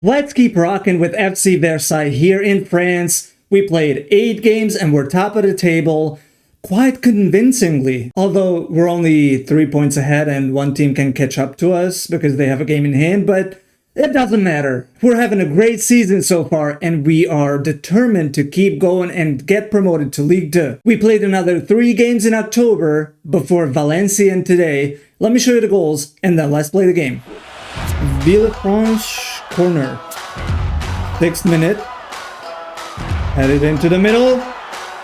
Let's keep rocking with FC Versailles here in France. We played 8 games and we're top of the table quite convincingly. Although we're only 3 points ahead and one team can catch up to us because they have a game in hand, but it doesn't matter. We're having a great season so far and we are determined to keep going and get promoted to Ligue 2. We played another 3 games in October before Valenciennes today. Let me show you the goals and then let's play the game. Villefranche corner. 6th minute. Headed into the middle.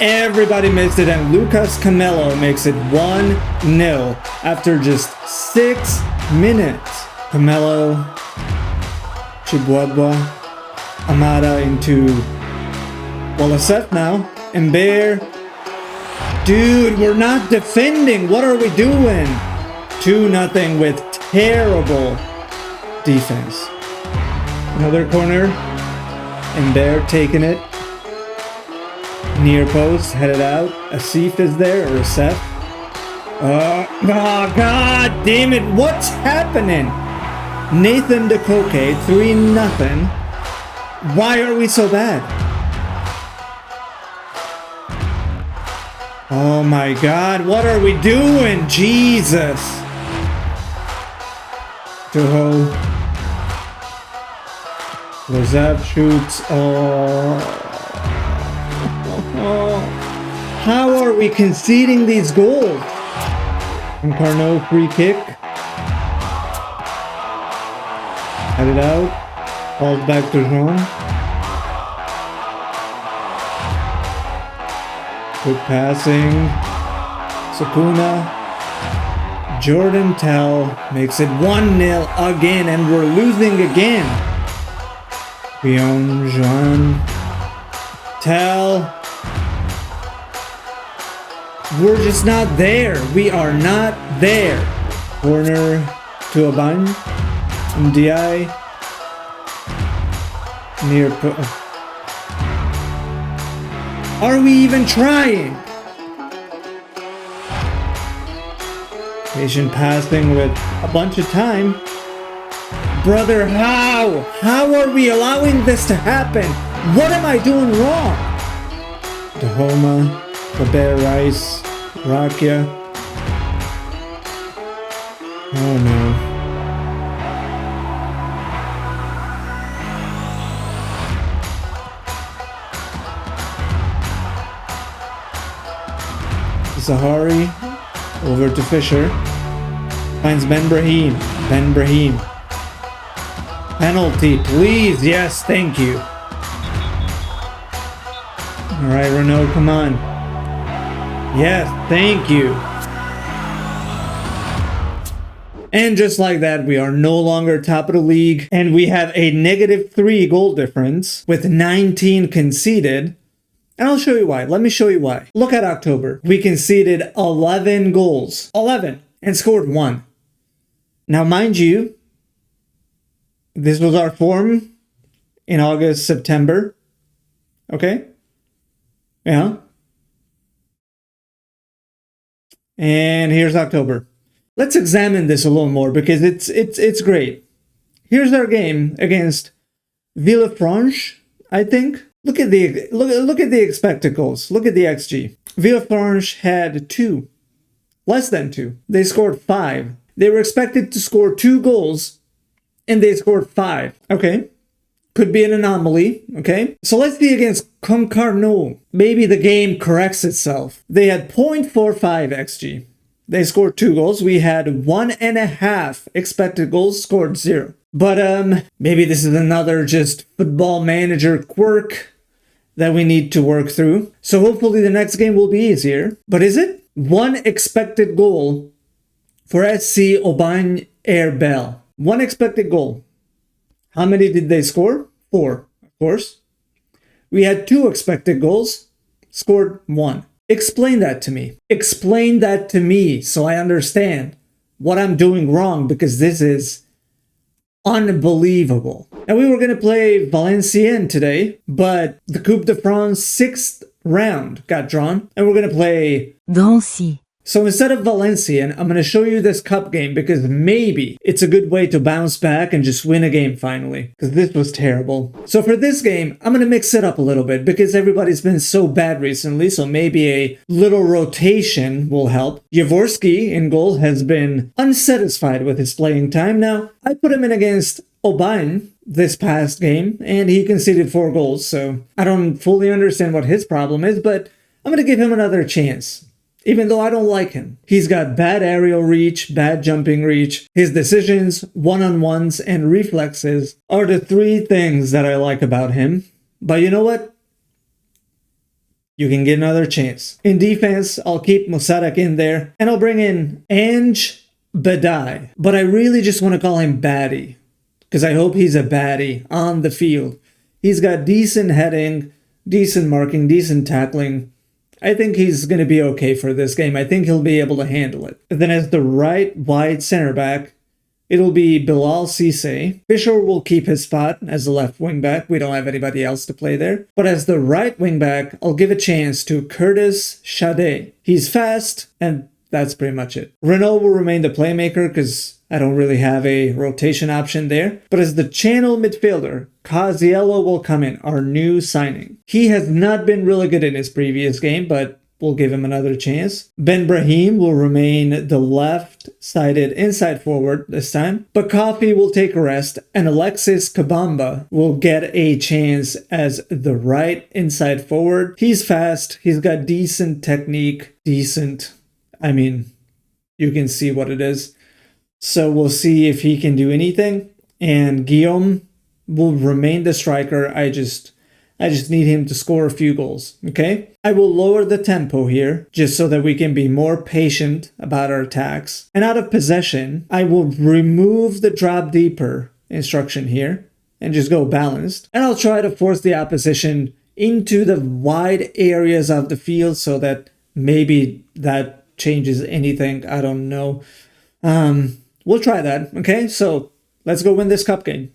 Everybody missed it and Lucas Camelo makes it 1-0 after just 6 minutes. Camelo, Chibuadwa, Amada into Wallaset now. And Bear. Dude, we're not defending. What are we doing? 2-0 with terrible defense. Another corner. And Bear taking it. Near post, headed out. Asif is there, or Asef. Oh, god damn it. What's happening? Nathan DeCoque, 3-0. Why are we so bad? Oh my god, what are we doing? Jesus. Toho. Lozav shoots. How are we conceding these goals? And Carnot free kick. Headed out. Falls back to Jean. Good passing. Sakuna. Jordan Tell makes it 1-0 again and we're losing again. Beyond Jean. Tell. We're just not there. We are not there. Corner to Aban. Ndiaye. Near. Are we even trying? Patient passing with a bunch of time. Brother, how? How are we allowing this to happen? What am I doing wrong? Dahoma. Bear Rice, Rakia. Oh no. Zahari over to Fisher. Finds Ben Brahim. Ben Brahim. Penalty, please. Yes, thank you. Alright, Renault, come on. Yes, thank you. And just like that, we are no longer top of the league. And we have a -3 goal difference with 19 conceded. And I'll show you why. Let me show you why. Look at October. We conceded 11 goals. 11. And scored 1. Now, mind you, this was our form in August, September. Okay? Yeah. And here's October. Let's examine this a little more because it's great. Here's our game against Villefranche, I think. Look at the expected goals. Look at the XG. Villefranche had 2. Less than 2. They scored 5. They were expected to score 2 goals and they scored 5. Okay. Could be an anomaly, okay? So let's see against Concarneau. Maybe the game corrects itself. They had 0.45 XG. They scored 2 goals. We had 1.5 expected goals, scored 0. But maybe this is another just football manager quirk that we need to work through. So hopefully the next game will be easier. But is it? 1 expected goal for SC Aubagne Air Bell. 1 expected goal. How many did they score? 4, of course. We had 2 expected goals, scored 1. Explain that to me. Explain that to me so I understand what I'm doing wrong because this is unbelievable. And we were going to play Valenciennes today, but the Coupe de France 6th round got drawn and we're going to play Drancy. So instead of Valencian, I'm going to show you this cup game because maybe it's a good way to bounce back and just win a game finally. Because this was terrible. So for this game, I'm going to mix it up a little bit because everybody's been so bad recently. So maybe a little rotation will help. Jaworski in goal has been unsatisfied with his playing time. Now, I put him in against Obain this past game and he conceded 4 goals. So I don't fully understand what his problem is, but I'm going to give him another chance. Even though I don't like him. He's got bad aerial reach, bad jumping reach. His decisions, one-on-ones, and reflexes are the 3 things that I like about him. But you know what? You can get another chance. In defense, I'll keep Musadak in there, and I'll bring in Ange Badai. But I really just want to call him Baddie, because I hope he's a baddie on the field. He's got decent heading, decent marking, decent tackling. I think he's going to be okay for this game. I think he'll be able to handle it. And then as the right wide center back, it'll be Bilal Cisse. Fisher will keep his spot as the left wing back. We don't have anybody else to play there. But as the right wing back, I'll give a chance to Curtis Shadé. He's fast, and that's pretty much it. Renault will remain the playmaker because I don't really have a rotation option there. But as the channel midfielder, Casiello will come in, our new signing. He has not been really good in his previous game, but we'll give him another chance. Ben Brahim will remain the left-sided inside forward this time. But Coffee will take a rest, and Alexis Kabamba will get a chance as the right inside forward. He's fast, he's got decent technique, you can see what it is. So we'll see if he can do anything. And Guillaume will remain the striker. I just need him to score a few goals, okay? I will lower the tempo here just so that we can be more patient about our attacks. And out of possession, I will remove the drop deeper instruction here and just go balanced. And I'll try to force the opposition into the wide areas of the field so that maybe that changes anything. I don't know. We'll try that, okay? So let's go win this cup game.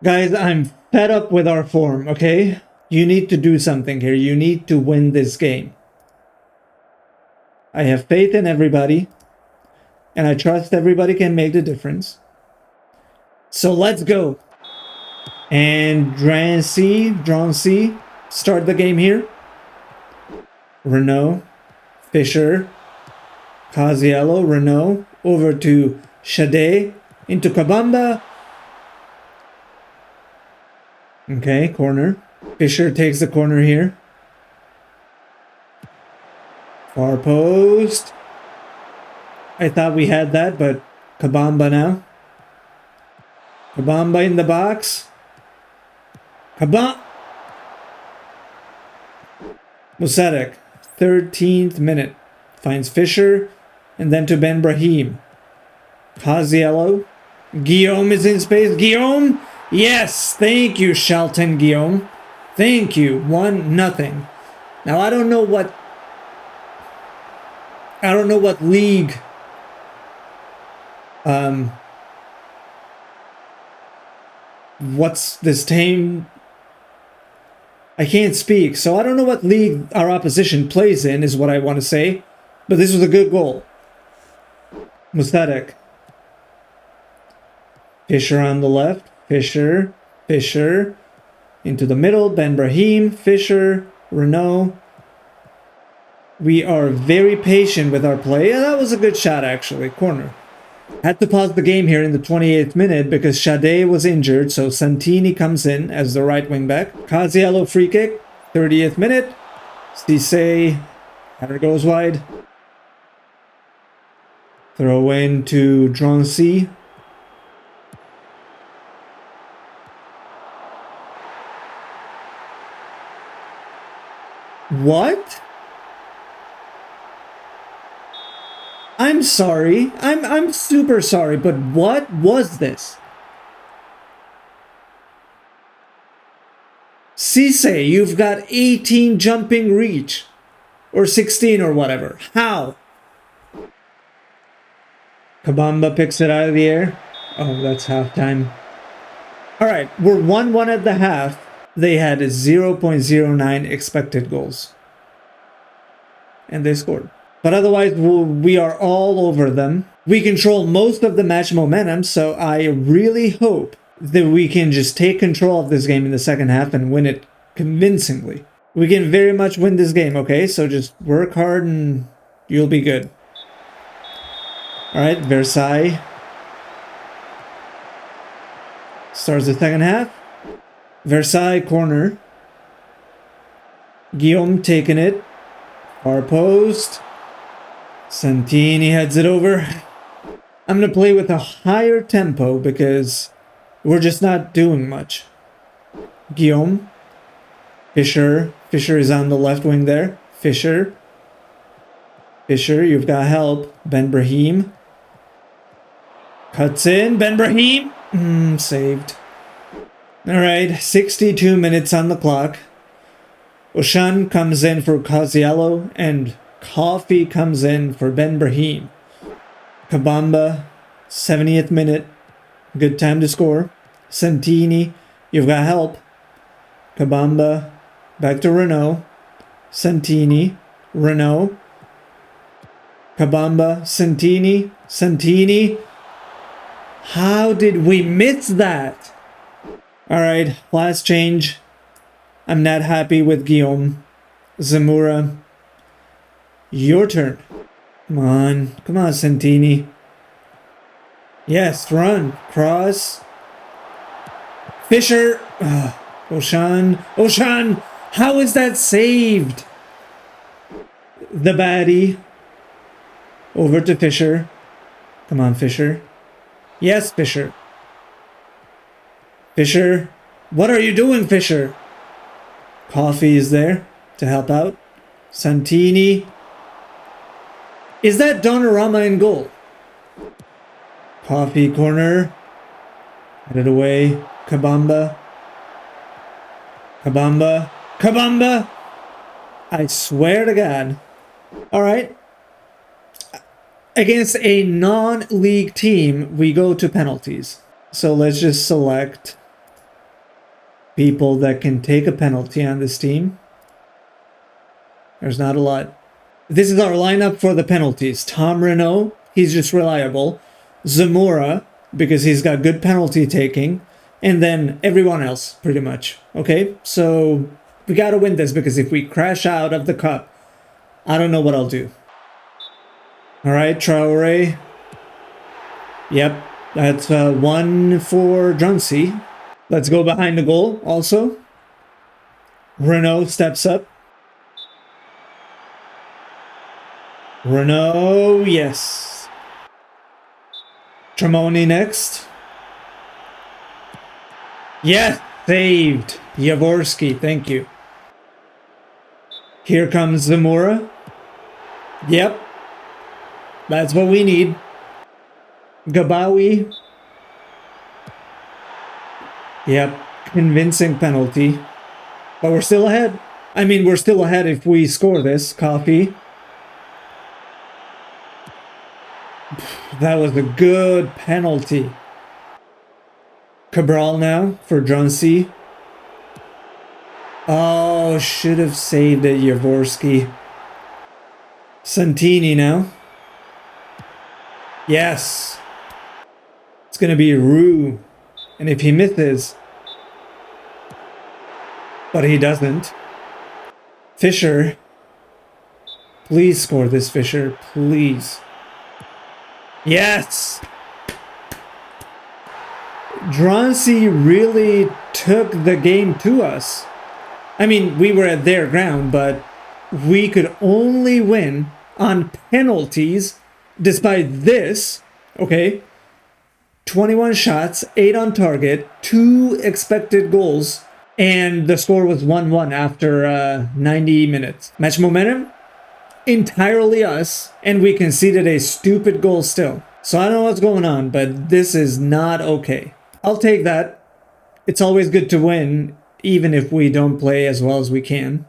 Guys, I'm fed up with our form, okay? You need to do something here. You need to win this game. I have faith in everybody, and I trust everybody can make the difference. So let's go. And Drancy, start the game here. Renault, Fisher, Casiello, Renault, over to Shadé, into Kabamba. Okay, corner. Fisher takes the corner here. Far post. I thought we had that, but Kabamba now. Kabamba in the box. Musadak, 13th minute. Finds Fisher, and then to Ben Brahim. Casiello. Guillaume is in space. Guillaume! Yes! Thank you, Shelton Guillaume. Thank you. 1-0. Now, I don't know what league what's this team? I can't speak, so I don't know what league our opposition plays in, is what I want to say. But this was a good goal. Musadak. Fisher on the left. Fisher. Into the middle. Ben Brahim. Fisher. Renault. We are very patient with our play. Yeah, that was a good shot, actually. Corner. Had to pause the game here in the 28th minute because Shadé was injured, so Santini comes in as the right wing back. Casiello free kick. 30th minute. Cisse. Header goes wide. Throw in to Drancy. What? I'm sorry. I'm super sorry, but what was this? Cisse, you've got 18 jumping reach. Or 16 or whatever. How? Kabamba picks it out of the air. Oh, that's halftime. Alright, we're 1-1 at the half. They had 0.09 expected goals. And they scored. But otherwise, we are all over them. We control most of the match momentum, so I really hope that we can just take control of this game in the second half and win it convincingly. We can very much win this game, okay? So just work hard and you'll be good. Alright, Versailles starts the second half. Versailles corner. Guillaume taking it. Far post. Santini heads it over. I'm going to play with a higher tempo because we're just not doing much. Guillaume. Fischer. Fischer is on the left wing there. Fischer. Fischer, you've got help. Ben Brahim. Cuts in. Ben Brahim. Saved. Alright, 62 minutes on the clock. Oshan comes in for Cosiello and Coffee comes in for Ben Brahim. Kabamba, 70th minute. Good time to score. Santini, you've got help. Kabamba, back to Renault. Santini, Renault. Kabamba, Santini, Santini. How did we miss that? Alright, last change. I'm not happy with Guillaume. Zamora. Your turn. Come on, Santini. Yes, run. Cross. Fischer. Oshan. How is that saved? The baddie. Over to Fischer. Come on, Fischer. Yes, Fischer. Fischer. What are you doing, Fischer? Coffee is there to help out. Santini. Is that Donnarumma in goal? Coffee corner. Get it away. Kabamba. Kabamba. I swear to God. Alright. Against a non-league team, we go to penalties. So let's just select people that can take a penalty on this team. There's not a lot. This is our lineup for the penalties. Tom Renault, he's just reliable. Zamora, because he's got good penalty taking. And then everyone else, pretty much. Okay? So we gotta win this because if we crash out of the cup, I don't know what I'll do. Alright, Traore. Yep, that's 1 for Druncy. Let's go behind the goal also. Renault steps up. Renault, yes. Tremoni next. Yes, saved. Jaworski, thank you. Here comes Zamora. Yep. That's what we need. Gabawi. Yep, convincing penalty. But we're still ahead. I mean, we're still ahead if we score this. Coffee. That was a good penalty. Cabral now for Druncy. Oh, should have saved it, Jaworski. Santini now. Yes. It's going to be Roux. And if he misses... But he doesn't. Fischer. Please score this, Fischer. Please. Yes! Druncy really took the game to us. I mean, we were at their ground, but we could only win on penalties despite this. Okay. 21 shots, 8 on target, 2 expected goals, and the score was 1-1 after 90 minutes. Match momentum? Entirely us, and we conceded a stupid goal still. So I don't know what's going on, but this is not okay. I'll take that. It's always good to win, even if we don't play as well as we can.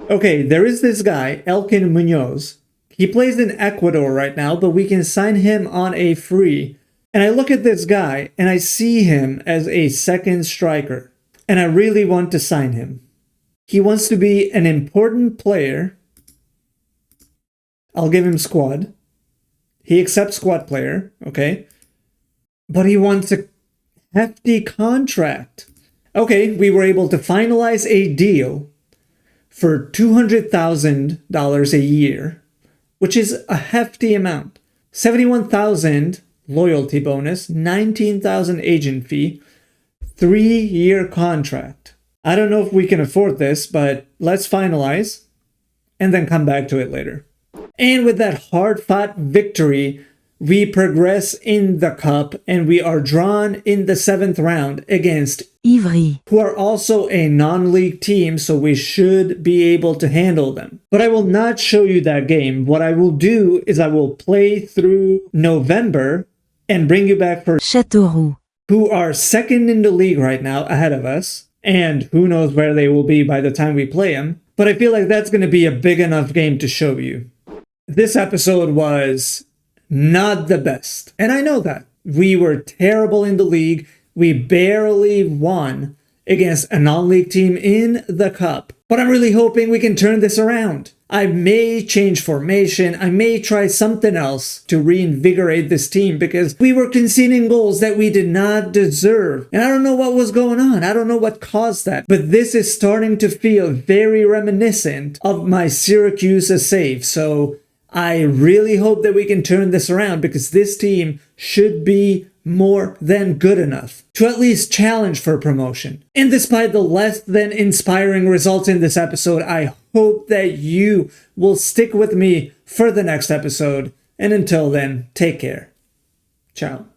Okay, there is this guy, Elkin Munoz. He plays in Ecuador right now, but we can sign him on a free. And I look at this guy, and I see him as a second striker. And I really want to sign him. He wants to be an important player. I'll give him squad. He accepts squad player, okay? But he wants a hefty contract. Okay, we were able to finalize a deal for $200,000 a year, which is a hefty amount. 71,000 loyalty bonus, 19,000 agent fee, 3-year contract. I don't know if we can afford this, but let's finalize and then come back to it later. And with that hard-fought victory, we progress in the cup and we are drawn in the 7th round against Ivry, who are also a non-league team, so we should be able to handle them. But I will not show you that game. What I will do is I will play through November and bring you back for Châteauroux, who are second in the league right now ahead of us, and who knows where they will be by the time we play them. But I feel like that's going to be a big enough game to show you. This episode was not the best, and I know that. We were terrible in the league. We barely won against a non-league team in the cup. But I'm really hoping we can turn this around. I may change formation. I may try something else to reinvigorate this team because we were conceding goals that we did not deserve. And I don't know what was going on. I don't know what caused that. But this is starting to feel very reminiscent of my Syracuse save. So I really hope that we can turn this around because this team should be more than good enough to at least challenge for promotion. And despite the less than inspiring results in this episode, I hope that you will stick with me for the next episode. And until then, take care. Ciao.